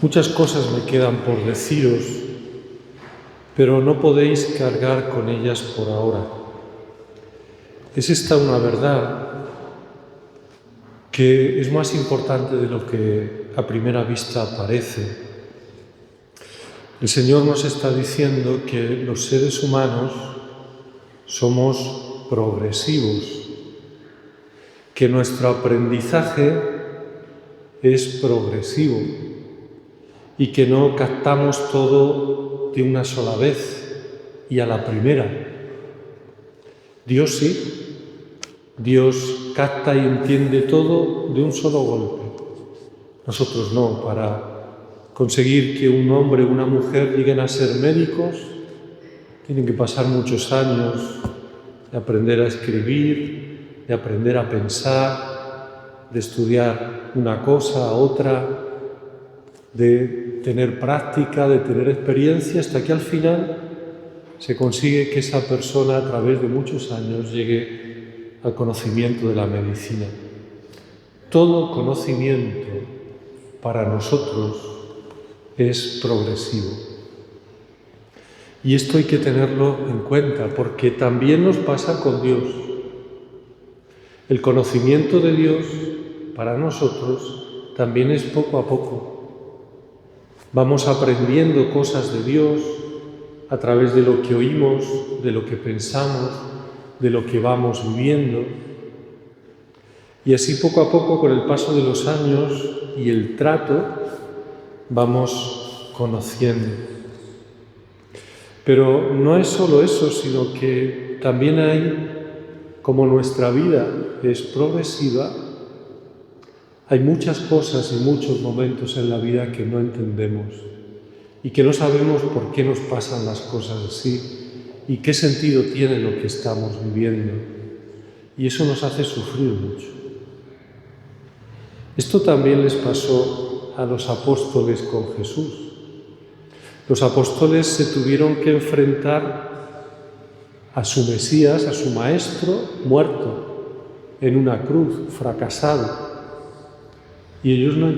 Muchas cosas me quedan por deciros, pero no podéis cargar con ellas por ahora. Es esta una verdad que es más importante de lo que a primera vista parece. El Señor nos está diciendo que los seres humanos somos progresivos, que nuestro aprendizaje es progresivo y que no captamos todo de una sola vez y a la primera. Dios sí. Dios capta y entiende todo de un solo golpe. Nosotros no. Para conseguir que un hombre o una mujer lleguen a ser médicos, tienen que pasar muchos años de aprender a escribir, de aprender a pensar, de estudiar una cosa a otra, de tener práctica, de tener experiencia, hasta que al final se consigue que esa persona a través de muchos años llegue al conocimiento de la medicina. Todo conocimiento para nosotros es progresivo. Y esto hay que tenerlo en cuenta, porque también nos pasa con Dios. El conocimiento de Dios para nosotros también es poco a poco. Vamos aprendiendo cosas de Dios a través de lo que oímos, de lo que pensamos, de lo que vamos viviendo. Y así poco a poco, con el paso de los años y el trato, vamos conociendo. Pero no es solo eso, sino que también hay, como nuestra vida es progresiva, hay muchas cosas y muchos momentos en la vida que no entendemos y que no sabemos por qué nos pasan las cosas así y qué sentido tiene lo que estamos viviendo. Y eso nos hace sufrir mucho. Esto también les pasó a los apóstoles con Jesús. Los apóstoles se tuvieron que enfrentar a su Mesías, a su Maestro, muerto en una cruz, fracasado. Y ellos no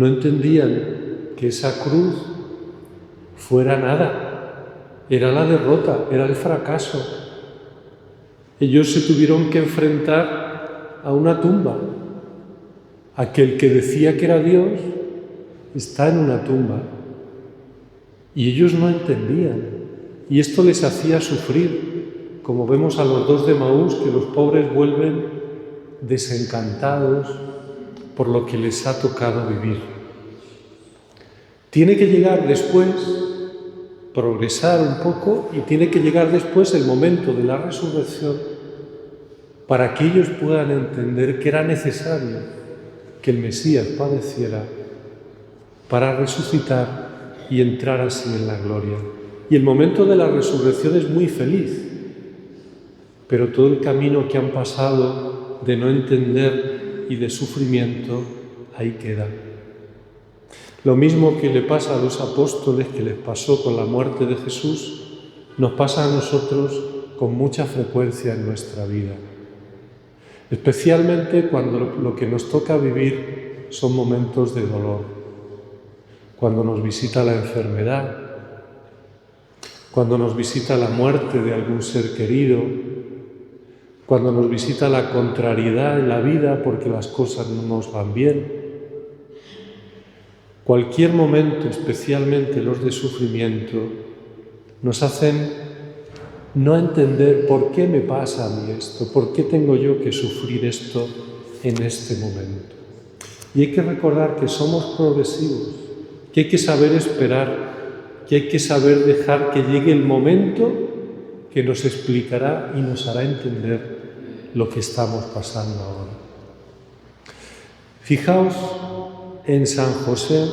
entendían que esa cruz fuera nada. Era la derrota, era el fracaso. Ellos se tuvieron que enfrentar a una tumba. Aquel que decía que era Dios está en una tumba. Y ellos no entendían. Y esto les hacía sufrir, como vemos a los dos de Maús, que los pobres vuelven desencantados por lo que les ha tocado vivir. Tiene que llegar después, progresar un poco, y tiene que llegar después el momento de la resurrección para que ellos puedan entender que era necesario que el Mesías padeciera para resucitar y entrar así en la gloria. Y el momento de la resurrección es muy feliz, pero todo el camino que han pasado de no entender y de sufrimiento, ahí queda. Lo mismo que le pasa a los apóstoles, que les pasó con la muerte de Jesús, nos pasa a nosotros con mucha frecuencia en nuestra vida. Especialmente cuando lo que nos toca vivir son momentos de dolor. Cuando nos visita la enfermedad, cuando nos visita la muerte de algún ser querido, cuando nos visita la contrariedad en la vida porque las cosas no nos van bien. Cualquier momento, especialmente los de sufrimiento, nos hacen no entender por qué me pasa a mí esto, por qué tengo yo que sufrir esto en este momento. Y hay que recordar que somos progresivos, que hay que saber esperar, que hay que saber dejar que llegue el momento que nos explicará y nos hará entender lo que estamos pasando ahora. Fijaos en San José,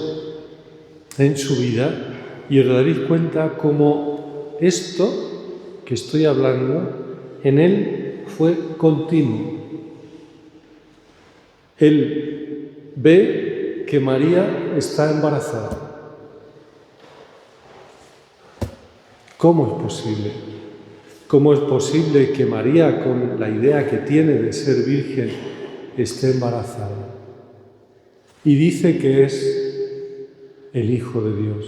en su vida, y os daréis cuenta cómo esto que estoy hablando en él fue continuo. Él ve que María está embarazada. ¿Cómo es posible? ¿Cómo es posible que María, con la idea que tiene de ser virgen, esté embarazada? y dice que es el Hijo de Dios.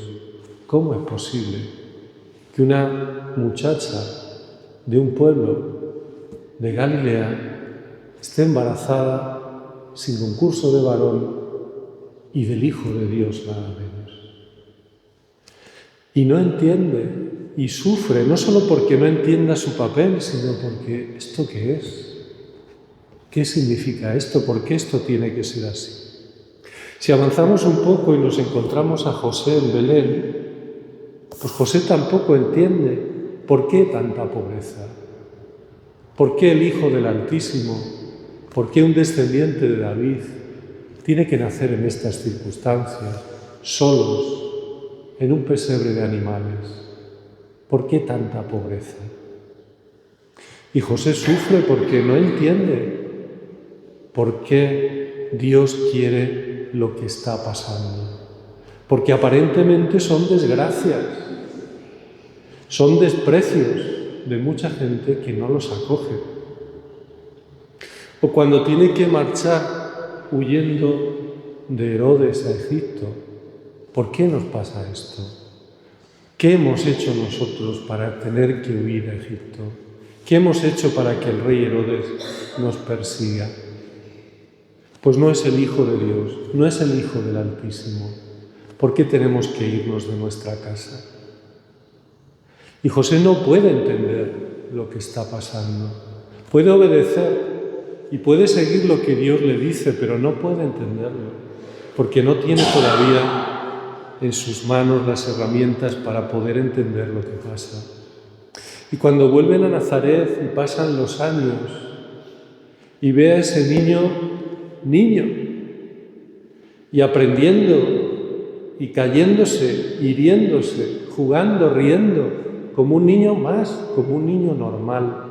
¿Cómo es posible que una muchacha de un pueblo de Galilea esté embarazada sin concurso de varón y del Hijo de Dios nada menos? Y no entiende y sufre, no solo porque no entienda su papel, sino porque ¿esto qué es? ¿Qué significa esto? ¿Por qué esto tiene que ser así? Si avanzamos un poco y nos encontramos a José en Belén, pues José tampoco entiende por qué tanta pobreza, por qué el Hijo del Altísimo, por qué un descendiente de David tiene que nacer en estas circunstancias, solos, en un pesebre de animales. ¿Por qué tanta pobreza? Y José sufre porque no entiende por qué Dios quiere lo que está pasando. Porque aparentemente son desgracias, son desprecios de mucha gente que no los acoge. O cuando tiene que marchar huyendo de Herodes a Egipto, ¿por qué nos pasa esto? ¿Qué hemos hecho nosotros para tener que huir a Egipto? ¿Qué hemos hecho para que el rey Herodes nos persiga? Pues no es el Hijo de Dios, no es el Hijo del Altísimo. ¿Por qué tenemos que irnos de nuestra casa? Y José no puede entender lo que está pasando. Puede obedecer y puede seguir lo que Dios le dice, pero no puede entenderlo, porque no tiene todavía en sus manos las herramientas para poder entender lo que pasa. Y cuando vuelven a Nazaret y pasan los años y ve a ese niño, y aprendiendo y cayéndose, hiriéndose, jugando, riendo, como un niño más, como un niño normal,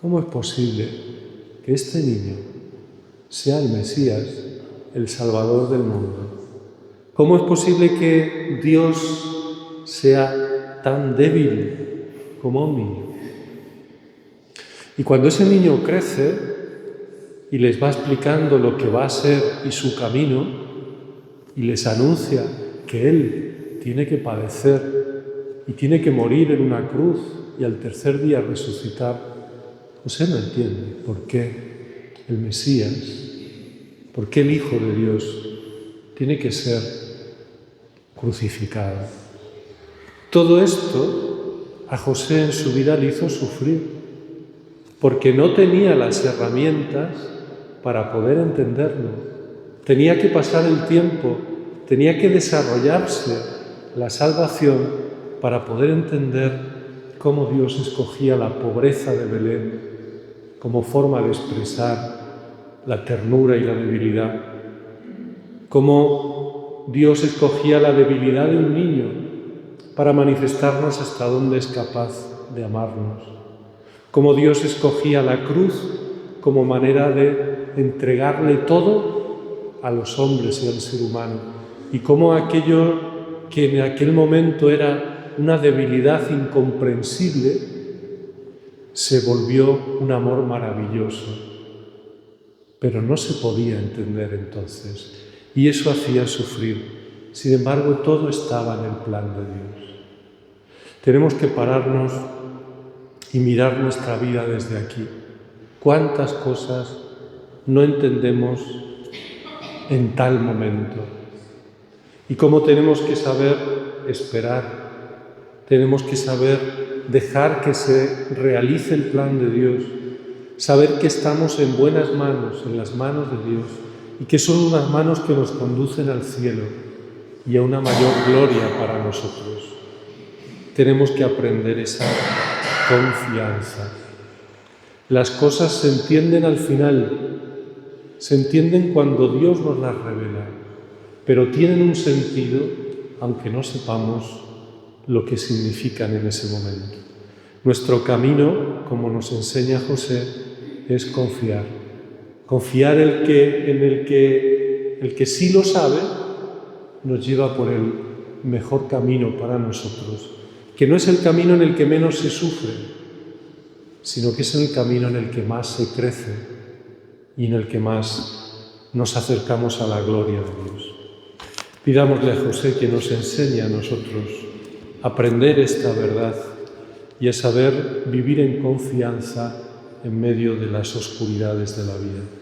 ¿cómo es posible que este niño sea el Mesías, el Salvador del mundo? ¿Cómo es posible que Dios sea tan débil como un niño? Y cuando ese niño crece y les va explicando lo que va a ser y su camino, y les anuncia que Él tiene que padecer y tiene que morir en una cruz y al tercer día resucitar, José no entiende por qué el Mesías, por qué el Hijo de Dios tiene que ser crucificado. Todo esto a José en su vida le hizo sufrir, porque no tenía las herramientas para poder entenderlo. Tenía que pasar el tiempo, tenía que desarrollarse la salvación para poder entender cómo Dios escogía la pobreza de Belén como forma de expresar la ternura y la debilidad, cómo Dios escogía la debilidad de un niño para manifestarnos hasta dónde es capaz de amarnos, cómo Dios escogía la cruz como manera de entregarle todo a los hombres y al ser humano, y cómo aquello que en aquel momento era una debilidad incomprensible se volvió un amor maravilloso. Pero no se podía entender entonces, y eso hacía sufrir. Sin embargo, todo estaba en el plan de Dios. Tenemos que pararnos y mirar nuestra vida desde aquí. ¿Cuántas cosas no entendemos en tal momento? Y cómo tenemos que saber esperar, tenemos que saber dejar que se realice el plan de Dios, saber que estamos en buenas manos, en las manos de Dios, y que son unas manos que nos conducen al cielo y a una mayor gloria para nosotros. Tenemos que aprender esa confianza. Las cosas se entienden al final, se entienden cuando Dios nos las revela, pero tienen un sentido aunque no sepamos lo que significan en ese momento. Nuestro camino, como nos enseña José, es confiar. Confiar en el que sí lo sabe nos lleva por el mejor camino para nosotros, que no es el camino en el que menos se sufre, sino que es el camino en el que más se crece y en el que más nos acercamos a la gloria de Dios. Pidámosle a José que nos enseñe a nosotros a aprender esta verdad y a saber vivir en confianza en medio de las oscuridades de la vida.